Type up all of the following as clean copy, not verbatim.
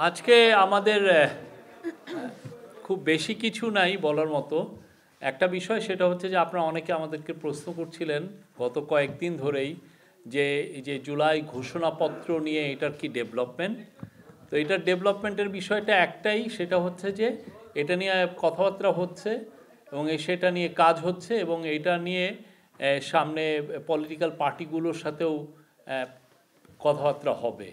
আজকে আমাদের খুব বেশি কিছু নাই বলার মতো। একটা বিষয় সেটা হচ্ছে যে আপনারা অনেকে আমাদেরকে প্রশ্ন করছিলেন গত কয়েকদিন ধরেই যে এই যে জুলাই ঘোষণাপত্র নিয়ে এটার কি ডেভেলপমেন্ট। তো এটার ডেভেলপমেন্টের বিষয়টা একটাই, সেটা হচ্ছে যে এটা নিয়ে কথাবার্তা হচ্ছে এবং সেটা নিয়ে কাজ হচ্ছে এবং এটা নিয়ে সামনে পলিটিক্যাল পার্টিগুলোর সাথেও কথাবার্তা হবে।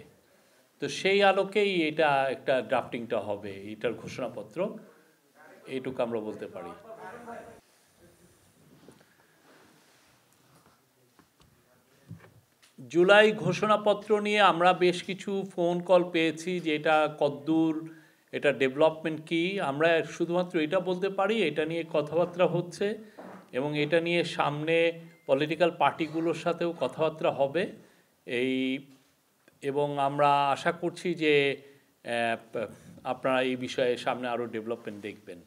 তো সেই আলোকেই এটা একটা ড্রাফটিংটা হবে, এটার ঘোষণাপত্র, এইটুকু আমরা বলতে পারি। জুলাই ঘোষণাপত্র নিয়ে আমরা বেশ কিছু ফোন কল পেয়েছি যে এটা কদ্দূর, এটা ডেভেলপমেন্ট কি। আমরা শুধুমাত্র এটা বলতে পারি এটা নিয়ে কথাবার্তা হচ্ছে এবং এটা নিয়ে সামনে পলিটিক্যাল পার্টিগুলোর সাথেও কথাবার্তা হবে এই, এবং আমরা আশা করছি যে আপনারা এই বিষয়ে সামনে আরও ডেভেলপমেন্ট দেখবেন।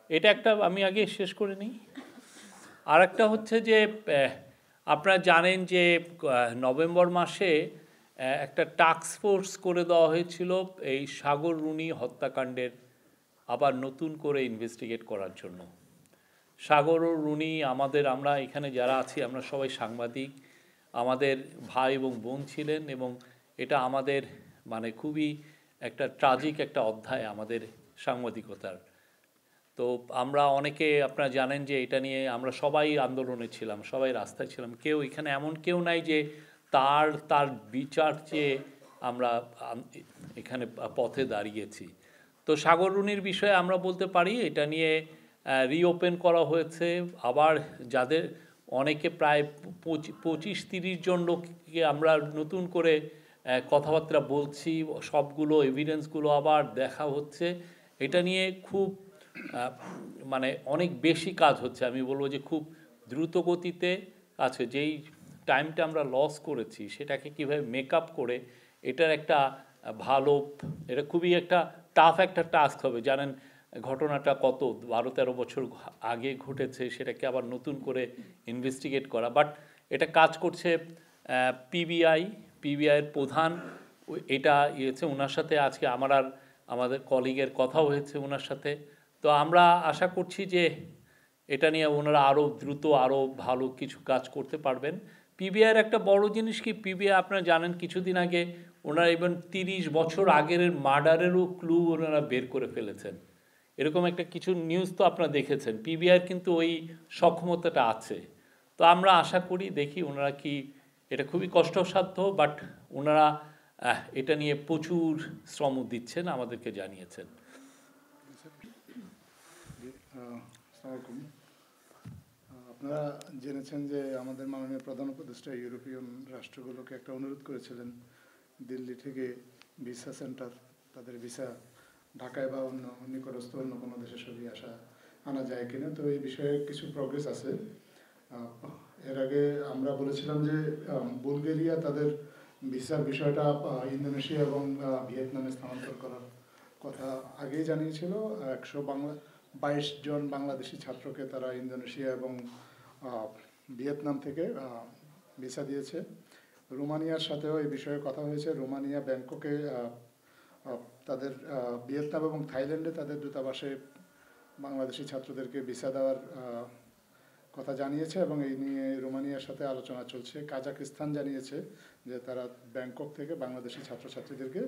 এটা একটা আমি আগে শেষ করে নিই। আর একটা হচ্ছে যে আপনারা জানেন যে নভেম্বর মাসে একটা টাস্ক ফোর্স করে দেওয়া হয়েছিল এই সাগর রুনি হত্যাকাণ্ডের আবার নতুন করে ইনভেস্টিগেট করার জন্য। সাগর ও রুনি আমরা এখানে যারা আছি আমরা সবাই সাংবাদিক, আমাদের ভাই এবং বোন ছিলেন এবং এটা আমাদের মানে খুবই একটা ট্রাজিক একটা অধ্যায় আমাদের সাংবাদিকতার। তো আমরা অনেকে আপনারা জানেন যে এটা নিয়ে আমরা সবাই আন্দোলনে ছিলাম, সবাই রাস্তায় ছিলাম, কেউ এখানে এমন কেউ নাই যে তার বিচার চেয়ে আমরা এখানে পথে দাঁড়িয়েছি। তো সাগর রুনির বিষয়ে আমরা বলতে পারি এটা নিয়ে রিওপেন করা হয়েছে। আবার যাদের অনেকে প্রায় 25-30 জন লোককে আমরা নতুন করে কথাবার্তা বলছি, সবগুলো এভিডেন্সগুলো আবার দেখা হচ্ছে। এটা নিয়ে খুব মানে অনেক বেশি কাজ হচ্ছে, আমি বলবো যে খুব দ্রুত গতিতে আছে। যেই টাইমটা আমরা লস করেছি সেটাকে কীভাবে মেকআপ করে এটার একটা ভালো, এটা খুবই একটা টাফ একটা টাস্ক হবে। জানেন ঘটনাটা কত 12-13 বছর আগে ঘটেছে, সেটাকে আবার নতুন করে ইনভেস্টিগেট করা। বাট এটা কাজ করছে পিবিআইয়ের প্রধান, এটা ইয়েছে ওনার সাথে আজকে আমাদের কলিগের কথাও হয়েছে ওনার সাথে। তো আমরা আশা করছি যে এটা নিয়ে ওনারা আরও দ্রুত আরও ভালো কিছু কাজ করতে পারবেন। পিবিআইয়ের একটা বড় জিনিস কি, পিবিআই আপনারা জানেন কিছুদিন আগে ওনারা ইভেন 30 বছর আগের মার্ডারেরও ক্লু ওনারা বের করে ফেলেছেন। এরকম একটা কিছু নিউজ তো আপনারা দেখেছেন। পিবিআইয়ের কিন্তু ওই সক্ষমতাটা আছে। তো আমরা আশা করি দেখি ওনারা কি, এটা খুবই কষ্টসাধ্য বাট ওনারা এটা নিয়ে প্রচুর শ্রম দিচ্ছেন, আমাদেরকে জানিয়েছেন। আপনারা জেনেছেন যে আমাদের মাননীয় প্রধান উপদেষ্টা ইউরোপিয়ান রাষ্ট্রগুলোকে একটা অনুরোধ করেছিলেন দিল্লি থেকে ভিসা সেন্টার, তাদের ভিসা ঢাকায় বা অন্য নিকটস্থ অন্য কোনো দেশে সরিয়ে আনা যায় কিনা। তো এই বিষয়ে কিছু প্রগ্রেস আছে। এর আগে আমরা বলেছিলাম যে বুলগেরিয়া তাদের ভিসার বিষয়টা ইন্দোনেশিয়া এবং ভিয়েতনামে স্থানান্তর করার কথা আগেই জানিয়েছিল। 122 জন বাংলাদেশি ছাত্রকে তারা ইন্দোনেশিয়া এবং ভিয়েতনাম থেকে ভিসা দিয়েছে। রোমানিয়ার সাথেও এই বিষয়ে কথা হয়েছে। রোমানিয়া ব্যাংককে তাদের ভিয়েতনাম এবং থাইল্যান্ডে তাদের দূতাবাসে বাংলাদেশি ছাত্রদেরকে ভিসা দেওয়ার কথা জানিয়েছে এবং এই নিয়ে রোমানিয়ার সাথে আলোচনা চলছে। কাজাকিস্তান জানিয়েছে যে তারা ব্যাংকক থেকে বাংলাদেশি ছাত্রছাত্রীদেরকে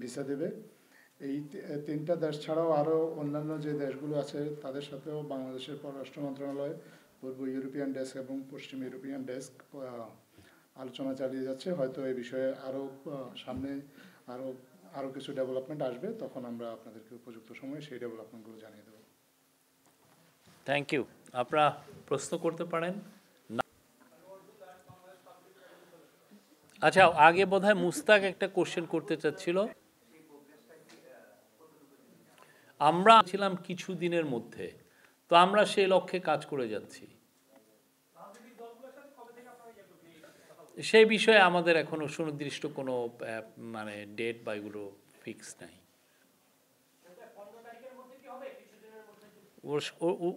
ভিসা দেবে। এই 3টা দেশ ছাড়াও আরও অন্যান্য যে দেশগুলো আছে তাদের সাথেও বাংলাদেশের পররাষ্ট্র মন্ত্রণালয়, পূর্ব ইউরোপিয়ান ডেস্ক এবং পশ্চিম ইউরোপিয়ান ডেস্ক আলোচনা চালিয়ে যাচ্ছে। হয়তো এই বিষয়ে সামনে আরও কিছু ডেভেলপমেন্ট আসবে, তখন আমরা আপনাদেরকে উপযুক্ত সময়ে সেই ডেভেলপমেন্টগুলো জানিয়ে দেব। Thank you. আপনারা প্রশ্ন করতে পারেন। আচ্ছা, আগে বোধহয় মুস্তাক একটা কোশ্চেন করতে চাচ্ছিল। আমরা ছিলাম কিছু দিনের মধ্যে, তো আমরা সেই লক্ষ্যে কাজ করে যাচ্ছি। সেই বিষয়ে আমাদের এখনো সুনির্দিষ্ট কোনো মানে ডেট বা এগুলো ফিক্স নাই।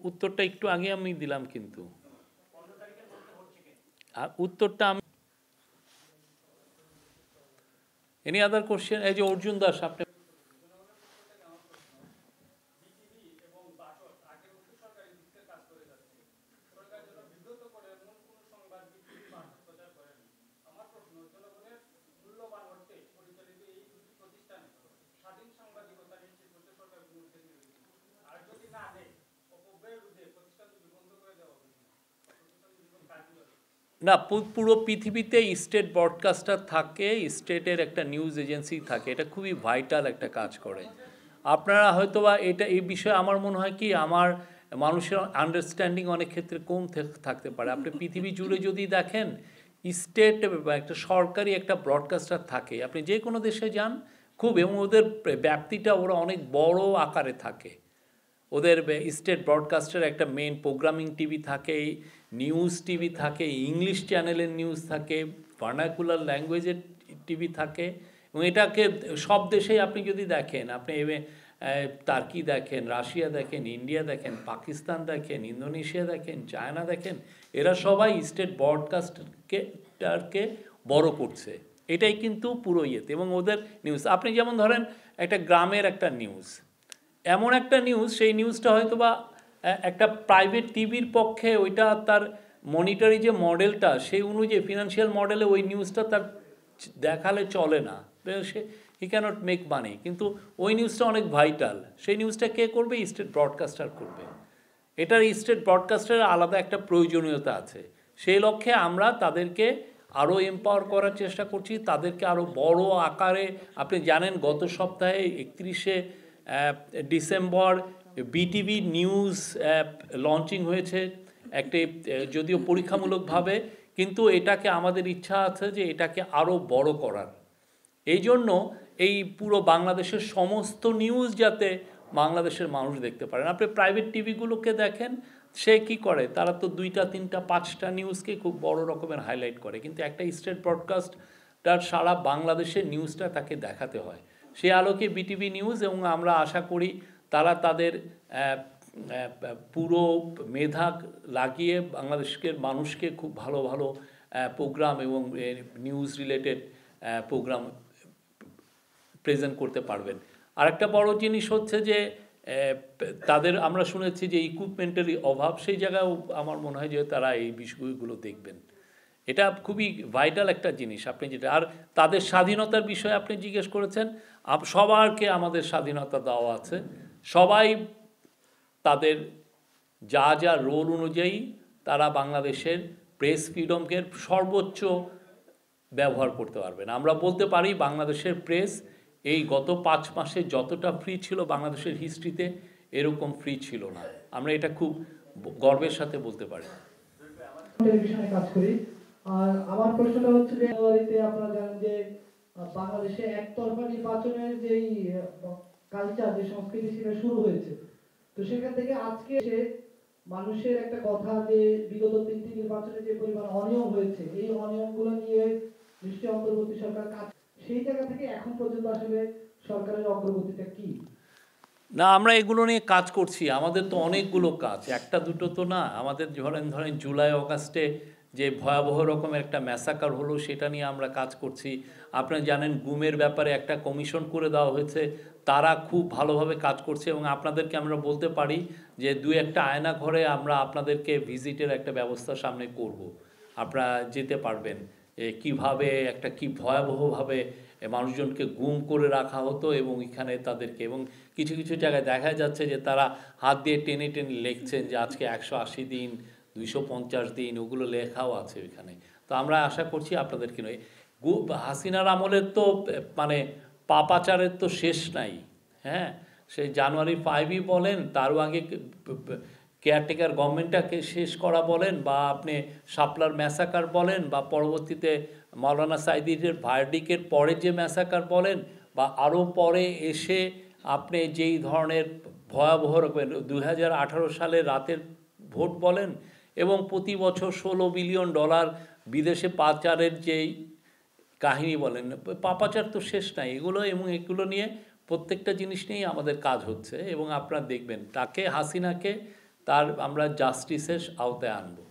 উত্তরটা একটু আগে আমি দিলাম, কিন্তু উত্তরটা আমি এনি আদার কোশ্চেন? এই যে অর্জুন দাস, আপনি না, পুরো পৃথিবীতে স্টেট ব্রডকাস্টার থাকে, স্টেটের একটা নিউজ এজেন্সি থাকে, এটা খুবই ভাইটাল একটা কাজ করে। আপনারা হয়তোবা এটা এই বিষয়ে আমার মনে হয় কি আমার মানুষের আন্ডারস্ট্যান্ডিং অনেক ক্ষেত্রে কম থাকতে পারে। আপনি পৃথিবী জুড়ে যদি দেখেন স্টেট একটা সরকারি একটা ব্রডকাস্টার থাকে, আপনি যে কোনো দেশে যান খুব, এবং ওদের ব্যাপ্তিটা ওরা অনেক বড় আকারে থাকে। ওদের স্টেট ব্রডকাস্টের একটা মেন প্রোগ্রামিং টিভি থাকে, নিউজ টিভি থাকে, ইংলিশ চ্যানেলের নিউজ থাকে, ভার্নাকুলার ল্যাঙ্গুয়েজের টিভি থাকে, এবং এটাকে সব দেশেই আপনি যদি দেখেন, আপনি টার্কি দেখেন, রাশিয়া দেখেন, ইন্ডিয়া দেখেন, পাকিস্তান দেখেন, ইন্দোনেশিয়া দেখেন, চায়না দেখেন, এরা সবাই স্টেট ব্রডকাস্টকে বড় করছে। এটাই কিন্তু পুরো ইয়েতে, এবং ওদের নিউজ আপনি যেমন ধরেন একটা গ্রামের একটা নিউজ, এমন একটা নিউজ, সেই নিউজটা হয়তো বা একটা প্রাইভেট টিভির পক্ষে ওইটা তার মনিটরি যে মডেলটা সেই অনুযায়ী ফিনান্সিয়াল মডেলে ওই নিউজটা তার দেখালে চলে না, সে হি ক্যানট মেক মানি, কিন্তু ওই নিউজটা অনেক ভাইটাল, সেই নিউজটা কে করবে? স্টেট ব্রডকাস্টার করবে। এটার স্টেট ব্রডকাস্টারের আলাদা একটা প্রয়োজনীয়তা আছে। সেই লক্ষ্যে আমরা তাদেরকে আরও এম্পাওয়ার করার চেষ্টা করছি, তাদেরকে আরও বড় আকারে। আপনি জানেন গত সপ্তাহে 31শে ডিসেম্বর বিটিভি নিউজ লঞ্চিং হয়েছে, একটি যদিও পরীক্ষামূলকভাবে, কিন্তু এটাকে আমাদের ইচ্ছা আছে যে এটাকে আরও বড় করার। এই জন্য এই পুরো বাংলাদেশের সমস্ত নিউজ যাতে বাংলাদেশের মানুষ দেখতে পারেন। আপনি প্রাইভেট টিভিগুলোকে দেখেন, সে কি করে, তারা তো 2টা 3টা 5টা নিউজকে খুব বড় রকমের হাইলাইট করে, কিন্তু একটা স্টেট ব্রডকাস্টার সারা বাংলাদেশের নিউজটা তাকে দেখাতে হয়। সে আলোকে বিটিভি নিউজ, এবং আমরা আশা করি তারা তাদের পুরো মেধা লাগিয়ে বাংলাদেশের মানুষকে খুব ভালো ভালো প্রোগ্রাম এবং নিউজ রিলেটেড প্রোগ্রাম প্রেজেন্ট করতে পারবেন। আরেকটা বড় জিনিস হচ্ছে যে তাদের, আমরা শুনেছি যে ইকুইপমেন্টের অভাব, সেই জায়গায়ও আমার মনে হয় যে তারা এই বিষয়গুলো দেখবেন। এটা খুবই ভাইটাল একটা জিনিস। আপনি যেটা, আর তাদের স্বাধীনতার বিষয়ে আপনি জিজ্ঞেস করেছেন, সবারকে আমাদের স্বাধীনতা দেওয়া আছে, সবাই তাদের যা যা রোল অনুযায়ী তারা বাংলাদেশের প্রেস ফ্রিডমকে সর্বোচ্চ ব্যবহার করতে পারবেন। আমরা বলতে পারি বাংলাদেশের প্রেস এই গত 5 মাসে যতটা ফ্রি ছিল বাংলাদেশের হিস্ট্রিতে এরকম ফ্রি ছিল না। আমরা এটা খুব গর্বের সাথে বলতে পারি। টেলিভিশনে কাজ করি, আর আমার প্রশ্নটা হচ্ছে যে জানুয়ারিতে আপনারা জানেন যে বাংলাদেশে একতরফা নির্বাচনের যেই কালচার, যে সংস্কৃতি সেটা শুরু হয়েছে। তো সেখান থেকে আজকে মানুষের একটা কথা যে বিগত 3টি নির্বাচনে যে পরিমাণ অনিয়ম হয়েছে, এই অনিয়মগুলো নিয়ে নিশ্চয়ই অন্তর্বর্তী সরকার কাজ, সেই জায়গা থেকে এখন পর্যন্ত আসলে সরকারের অগ্রগতিটা কি? না, আমরা এগুলো নিয়ে কাজ করছি। আমাদের তো অনেকগুলো কাজ, একটা দুটো তো না। আমাদের ধরেন জুলাই অগাস্টে যে ভয়াবহ রকমের একটা ম্যাসাকার হলো, সেটা নিয়ে আমরা কাজ করছি। আপনারা জানেন গুমের ব্যাপারে একটা কমিশন করে দেওয়া হয়েছে, তারা খুব ভালোভাবে কাজ করছে, এবং আপনাদেরকে আমরা বলতে পারি যে 2-1টা আয়না ঘরে আমরা আপনাদেরকে ভিজিটের একটা ব্যবস্থা সামনে করব। আপনারা যেতে পারবেন কিভাবে একটা কি ভয়াবহভাবে মানুষজনকে গুম করে রাখা হতো, এবং এখানে তাদেরকে, এবং কিছু কিছু জায়গায় দেখা যাচ্ছে যে তারা হাত দিয়ে টেনে টেনে লিখছেন যে আজকে 180 দিন, 250 দিন, ওগুলো লেখাও আছে ওইখানে। তো আমরা আশা করছি আপনাদেরকে নয়, হাসিনার আমলের তো মানে পাপাচারের তো শেষ নাই। হ্যাঁ, সেই জানুয়ারি 5ই বলেন, তারও আগে কেয়ারটেকার গভর্নমেন্টটাকে শেষ করা বলেন, বা আপনি শাপলার ম্যাসাকার বলেন, বা পরবর্তীতে মাওলানা সাইদির ভার্ডিকের পরে যে ম্যাসাকার বলেন, বা আরও পরে এসে আপনি যেই ধরনের ভয়াবহ রকমের 2018 সালে রাতের ভোট বলেন, এবং প্রতি বছর $16 বিলিয়ন বিদেশে পাচারের যেই কাহিনী বলেন, পাপাচার তো শেষ নাই এগুলো, এবং এগুলো নিয়ে প্রত্যেকটা জিনিস নিয়েই আমাদের কাজ হচ্ছে, এবং আপনারা দেখবেন তাকে, হাসিনাকে, তার আমরা জাস্টিসের আওতায় আনবো।